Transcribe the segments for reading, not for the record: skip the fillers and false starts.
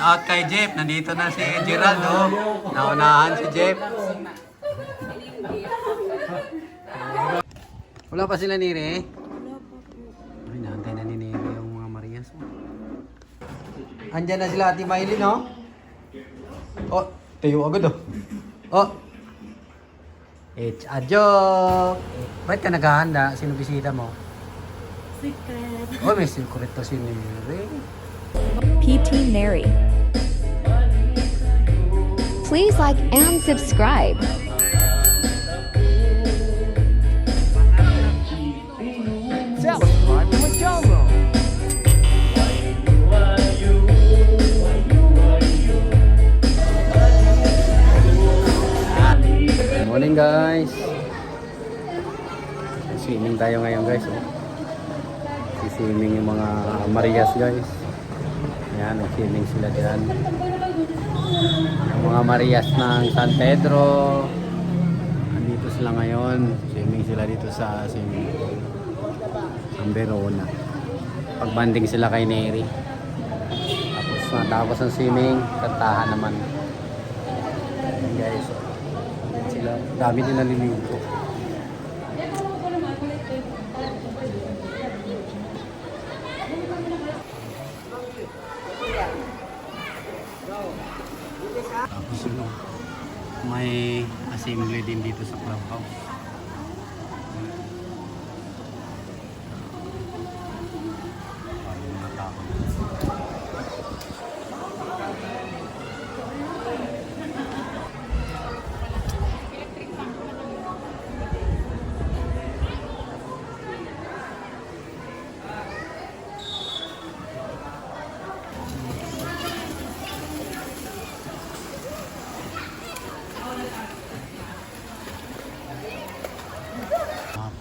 out kay Jeff. Nandito na si Gerald, oh. Naunahan si Jeff. Wala pa sila Nire? Ay, naantay na ni Nire yung mga Marias. Andyan na sila Ate Maylin, no? Oh, tayo agad, oh. Oh. It's a joke. Ba't ka naghahanda? Sino bisita mo? Secret. Oh, may secret to si Nire. PT Neri. Please like and subscribe. Subscribe to my channel. Good morning guys. Swimming tayo ngayon guys. Oh. Swimming yung mga Marias guys. Yan, nag-swimming sila dyan. Yung mga Marias ng San Pedro. Andito sila ngayon. Swimming sila dito sa San Verona. Pagbanding sila kay Neri. Tapos natapos ang swimming, kantahan naman. Yan guys. Yan sila. Dami din naliligo. Tapos ano, may assembly din dito sa clubhouse. Parang mga tao.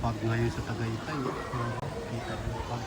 Pag ngayon sa Tagaytay, kita mo pag.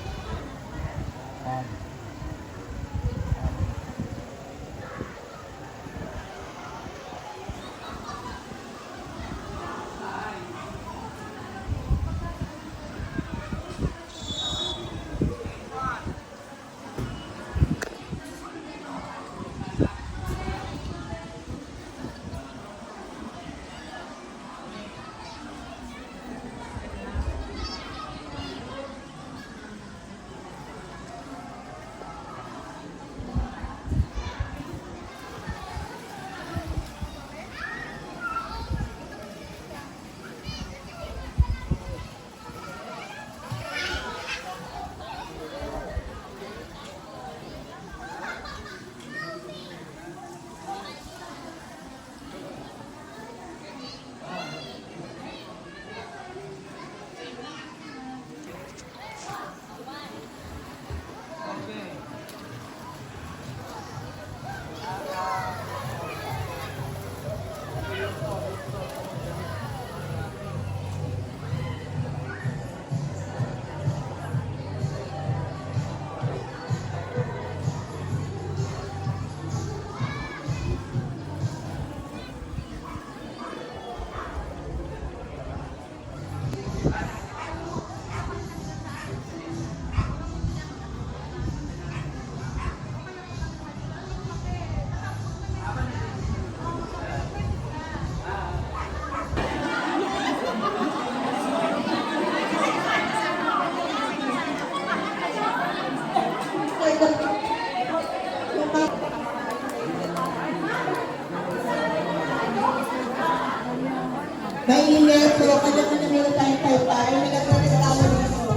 Mainit, so kanya-kanya meron tayong paypay. Nagkakaroon dito.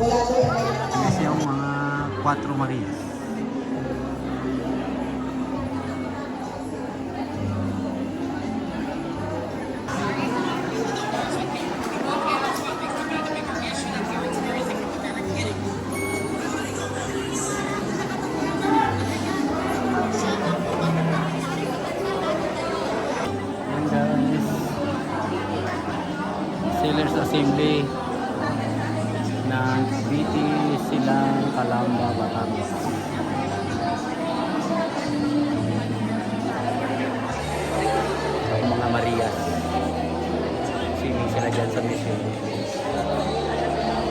Wala doon yung kanya. Yes, yung mga 4 Marias. Sailors Assembly ng BT Silang Calamba, Batangas. Ang mga Marias. Swimming sila dyan sa mission.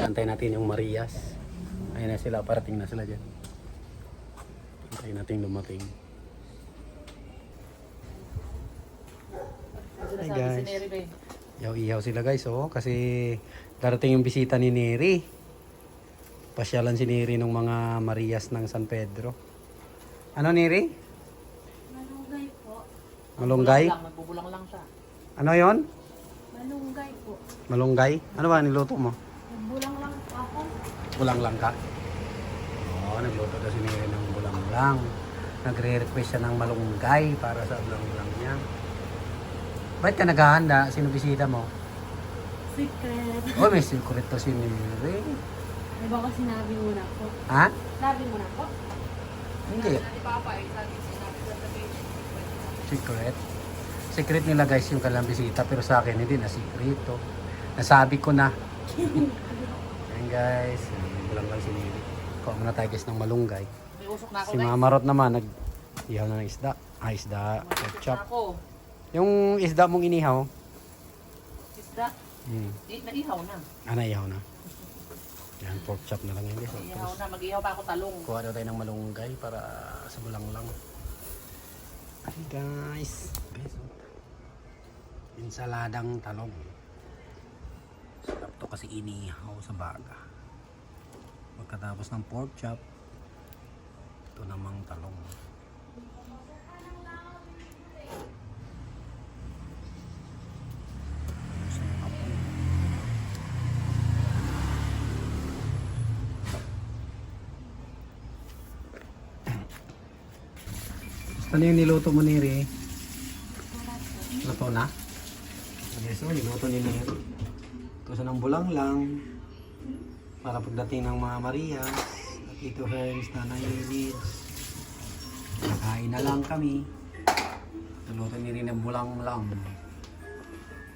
Antay natin yung Marias. Ayun na sila, parating na sila dyan. Antay natin dumating. Hi guys. Ihaw-ihaw sila guys oh. Kasi darating yung bisita ni Neri. Pasyalan si Neri ng mga Marias ng San Pedro. Ano Neri? Malunggay po. Malunggay? Magbubulang lang siya. Ano yon? Malunggay po. Malunggay? Ano ba niluto mo? Nagbulang lang po ako. Bulang lang ka? Oo, nagluto daw si Neri ng bulang lang. Nagre-request siya ng malunggay para sa bulang lang niya. Bakit ka naghahanda? Sino bisita mo? Secret. Oh, may secret to si Neri. Di ba ko sinabi mo na po? Ha? Sabi mo na po? Hindi. Secret. Secret nila guys yung kanilang bisita pero sa akin hindi na secret to. Nasabi ko na. Ayan guys. Bulang lang si Neri. Kuha muna tayo guys ng malunggay. May usok na ako, Si guys. Mama Rot naman nag-ihaw na ng isda. Isda. Pork Usok na chop. ako. Yung isda mong inihaw. Isda. Naihaw na. Naihaw na. Yan, pork chop na lang yun guys. Naihaw na. Mag-ihaw pa ako talong. Kuha daw tayo ng malunggay para sa bulang lang. Ay guys. Insaladang talong. Sarap to kasi inihaw sa baga. Pagkatapos ng pork chop, ito namang talong. Sarap. Ano yung niluto mo Neri? Luto na? Yes, so niluto ni Neri. Ito ng bulang lang. Para pagdating ng mga Maria, at Tito Herms, Nanay Lids, nakain na lang kami. Niluto ni rin ng bulang lang.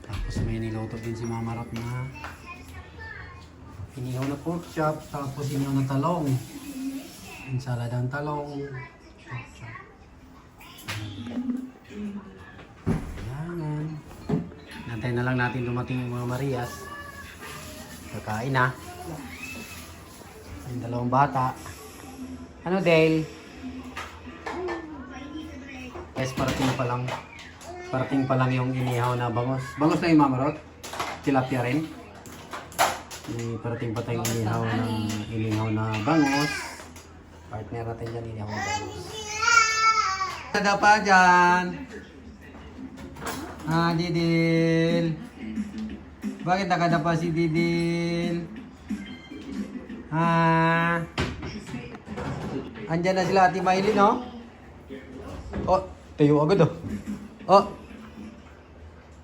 Tapos may niluto din si Mama Rap na inihaw na pork chop, tapos inihaw na talong. Ensaladang talong. Pork chop. Ayan. Nantay na lang natin dumating yung mga Marias. Kakain na. Yung dalawang bata. Ano Dale? Guys, parating pa lang. Parating pa lang yung inihaw na bangos. Bangos na yung Mama Rot? Tilapia rin? May parating pa tayong inihaw na bangos. Partner natin dyan, inihaw na bangos. Ada pa dyan? Ah, Didil. Bakit nakadapa si Didil? Ah. Andyan na sila Ate Maylin, no? Oh, tayo agad, oh. Oh.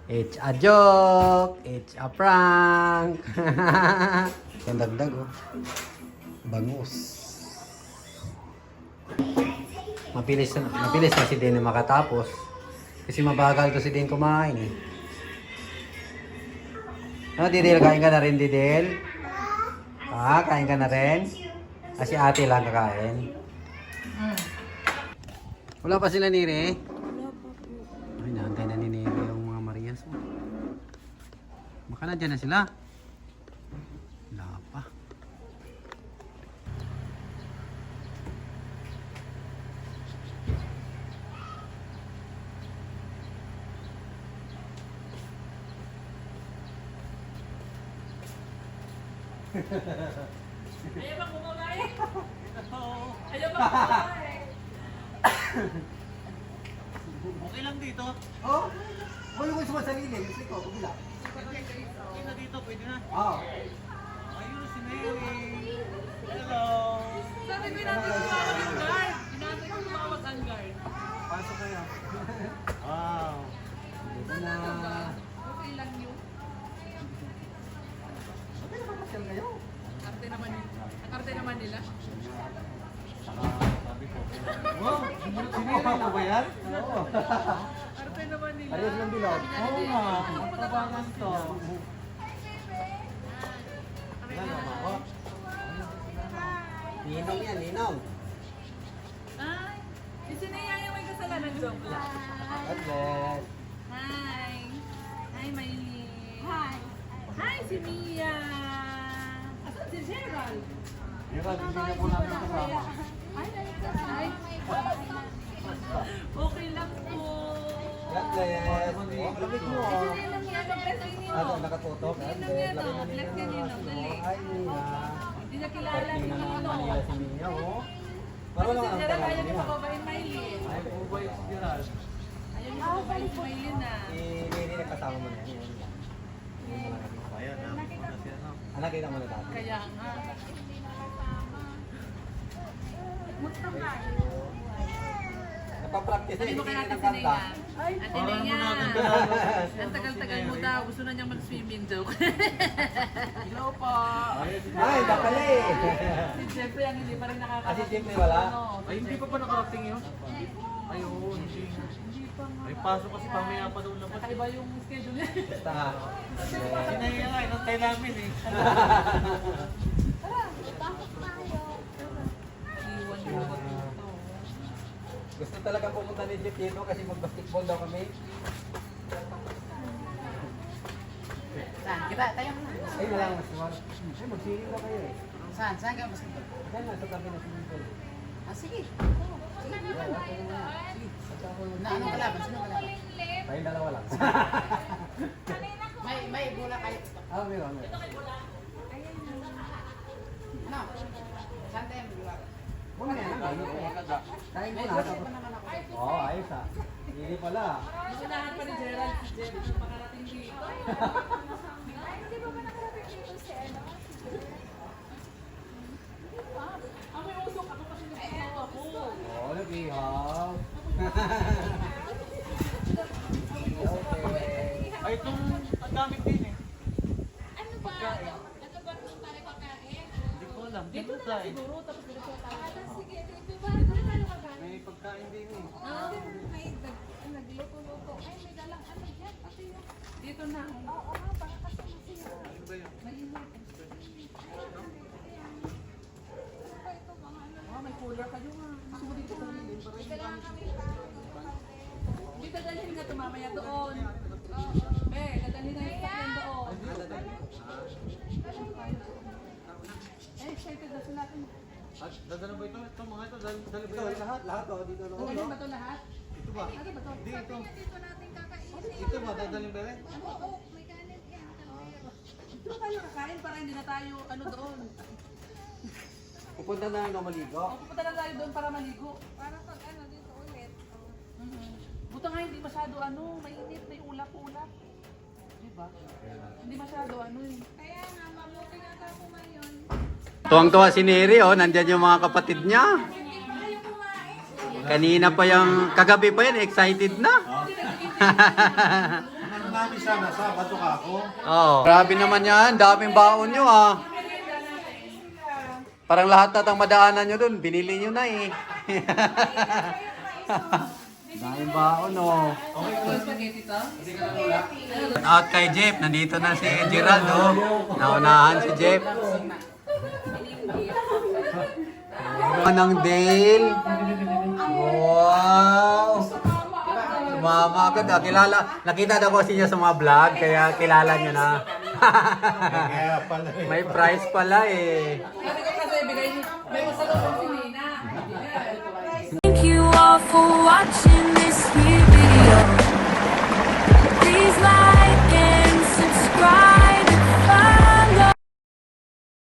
It's a joke. It's a prank. Yung dagdag, oh. Bangus. Mapilis na si Din na makatapos. Kasi mabagal to si Din kumain, eh. Ano, Didil? Kain ka na rin, Didil? Ah, kain ka na rin? Kasi ate lang kakain. Wala pa sila Neri? Wala pa po. Ay, naantay na ni Neri yung mga Marias. Baka na dyan na sila. Wala pa. Ayaw ba kumamay? Ayaw ba kumamay? Okay lang dito. Oh? Huwag mo sumasarili. Gusto ko, kabila. Okay na dito, pwede na. Oo. Ayun, si Mary. Hello. Sabi ko natin tumawag ang guard. Sinabi ko tumawag ang guard. Pasok kayo. Wow. Dito na. Okay lang yun. Okay na makasyal kayo. Karte naman nila. Wow, sinira mo ba yan? Oo. Karte naman nila. Ayos ng bilog. Oo nga. Pagkabangan to. Ninong yan, ninong. Ay, isinayaya may kasalanan joke lang. God bless. Hi. Hi, Maylin. Hi. Hi, si Mia. Asan si Gerald? Ay. Okay lang po. God bless. Oh, lamig mo. Ano, nakatutok? Ninong yan, oh. Black yan, Ninong. Dali. Ay, Nina. Hindi niya kilala Parting si na ng Ninong. Manila si Nina, oh. Kasi Marunong si ang Gerald tagal ayaw niya niya. pababain Maylin. Ay, bubay si Gerald. Ayaw niya pababain si Maylin na. Nini na kasama mo na yan. Nakita mo na dati. Kaya nga. Napapractice Sabi mo kaya natin si Nea. Ate Nea. Ang tagal-tagal mo daw. Gusto na niyang mag-swimming joke. Hello po. Ay, napala eh. Si Jeffrey ang hindi pa rin Ah, si nakakarating. Jeffrey wala? Ay, hindi pa pa nakarating yun? Ayun, hindi. Hindi pa nga. Ay, pasok kasi pamaya pa daw labas. Kakaiba yung schedule niya. Basta nga. Sinaya nga, inantay namin eh. Iwan mo ba dito? Gusto talaga pumunta ni Jeff dito kasi mag-basketball daw kami. Saan? Kita, tayo mo. Ay, wala mas smart. Ay, mag-swimming na kayo eh. Saan? Saan ka basketball? Diyan na, sa tabi na swimming pool. Ah, sige. Sige, di ba? Na anong kalaban? Sino kalaban? Tayong dalawa lang. May bola kayo. Ah, meron. Ano? Saan tayo mag-iwag? Muna yan, ano ko. Kain mo na. Oo, ayos ah. Hindi pala. Unahan pa ni Gerald si Jeff yung makarating dito. Ang may usok ako kasi nagsasawa ko. Oo, nag-ihaw. Okay. Ay, itong ang gamit din eh. Ano ba? Ano ba kung tayo pagkain? Hindi ko alam. Dito na lang siguro, tapos dito tayo. Sige, dito ba? Ano tayo kakain? May pagkain din eh. May nagluto-luto. Ay, may dalang ano dyan. Pati yung... Dito na. Oo, baka kasi masira. Ano ba yun? Mainit. Ano ba ito mga ano? Oh, may cooler kayo nga. Gusto mo dito sa lilim para hindi Kailangan kami Dito dalhin nga ito mamaya doon. Dadalhin na yung sakyan doon. Excited na sila natin. At dadala ba ito? Ito mga ito, dali ba Ito, ito? lahat oh, dito na. Dadalhin ba ito lahat? Ito ba? Ano ba ito? Hindi, ito. dito natin kakainin. Ito ba, dadalhin ba rin? Oo, may kanin yan. Kaldero. Dito tayo kakain para hindi na tayo ano doon. Pupunta na lang maligo. O pupunta na tayo doon para maligo. Para pag ano dito ulit. Buta nga hindi masyado ano, mainit, may ulap-ulap. Diba? Hindi masyado ano eh. Kaya nga, mabuti nga ka kumayon. Tuwang-tuwa si Neri, oh. Nandyan yung mga kapatid niya. Hindi pa kayo kumain. Kanina pa yung, kagabi pa yan, excited na. Ano namin sana, Sabado ka ako? Oh, grabe naman yan. Daming baon nyo, ah. Parang lahat na ng madaanan nyo dun, binili nyo na eh. Daming baon, oh. Spaghetti to? Out kay Jeff, nandito na si Gerald, oh. Naunahan si Jeff. Ng Dale. Wow. Sumama agad, ah. Kilala, nakita daw kasi niya sa mga vlog, kaya kilala niyo na. Kaya pala eh. May prize pala eh. Sabi ko kasi bigay niyo, may masalubong si Nina. Thank you all for watching this here video. Please like